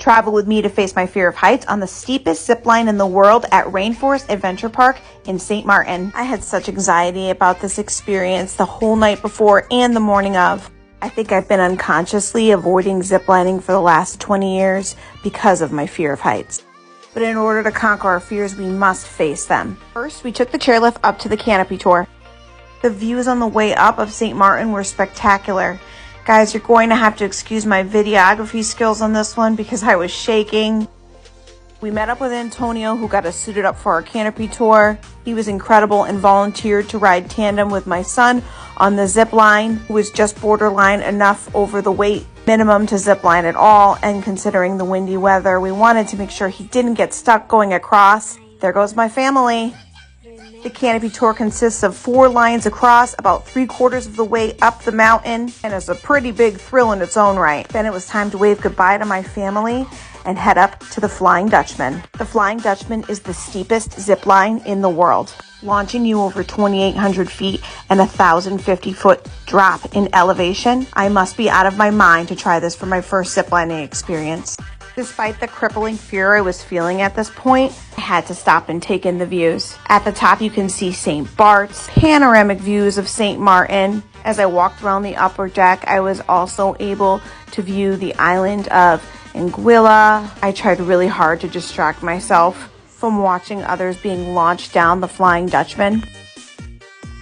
Travel with me to face my fear of heights on the steepest zipline in the world at Rainforest Adventure Park in St. Maarten. I had such anxiety about this experience the whole night before and the morning of. I think I've been unconsciously avoiding ziplining for the last 20 years because of my fear of heights. But in order to conquer our fears, we must face them. First, we took the chairlift up to the canopy tour. The views on the way up of St. Maarten were spectacular. Guys, you're going to have to excuse my videography skills on this one because I was shaking. We met up with Antonio, who got us suited up for our canopy tour. He was incredible and volunteered to ride tandem with my son on the zip line, who was just borderline enough over the weight minimum to zip line at all. And considering the windy weather, we wanted to make sure he didn't get stuck going across. There goes my family. The canopy tour consists of 4 lines across, about 3/4 of the way up the mountain, and is a pretty big thrill in its own right. Then it was time to wave goodbye to my family and head up to the Flying Dutchman. The Flying Dutchman is the steepest zip line in the world, launching you over 2,800 feet and 1,050-foot drop in elevation. I must be out of my mind to try this for my first ziplining experience. Despite the crippling fear I was feeling at this point, I had to stop and take in the views. At the top, you can see St. Bart's, panoramic views of St. Maarten. As I walked around the upper deck, I was also able to view the island of Anguilla. I tried really hard to distract myself from watching others being launched down the Flying Dutchman.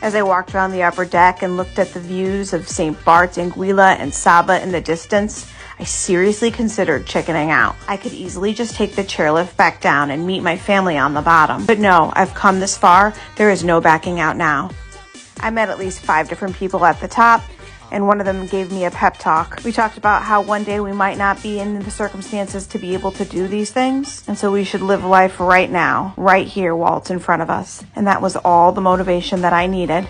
As I walked around the upper deck and looked at the views of St. Bart's, Anguilla, and Saba in the distance, I seriously considered chickening out. I could easily just take the chairlift back down and meet my family on the bottom. But no, I've come this far. There is no backing out now. I met at least 5 different people at the top, and one of them gave me a pep talk. We talked about how one day we might not be in the circumstances to be able to do these things, and so we should live life right now, right here while it's in front of us. And that was all the motivation that I needed.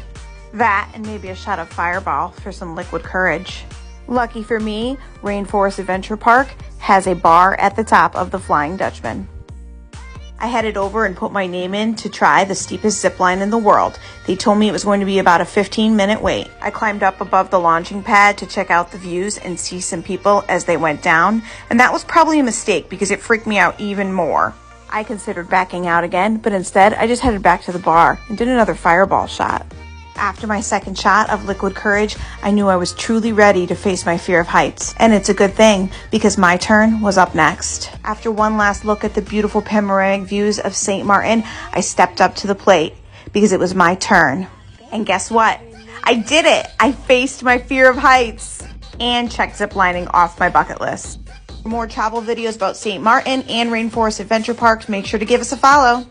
That and maybe a shot of Fireball for some liquid courage. Lucky for me, Rainforest Adventure Park has a bar at the top of the Flying Dutchman. I headed over and put my name in to try the steepest zipline in the world. They told me it was going to be about a 15-minute wait. I climbed up above the launching pad to check out the views and see some people as they went down, and that was probably a mistake because it freaked me out even more. I considered backing out again, but instead I just headed back to the bar and did another Fireball shot. After my second shot of liquid courage, I knew I was truly ready to face my fear of heights. And it's a good thing, because my turn was up next. After one last look at the beautiful panoramic views of St. Maarten, I stepped up to the plate, because it was my turn. And guess what? I did it! I faced my fear of heights and checked ziplining off my bucket list. For more travel videos about St. Maarten and Rainforest Adventure Parks, make sure to give us a follow.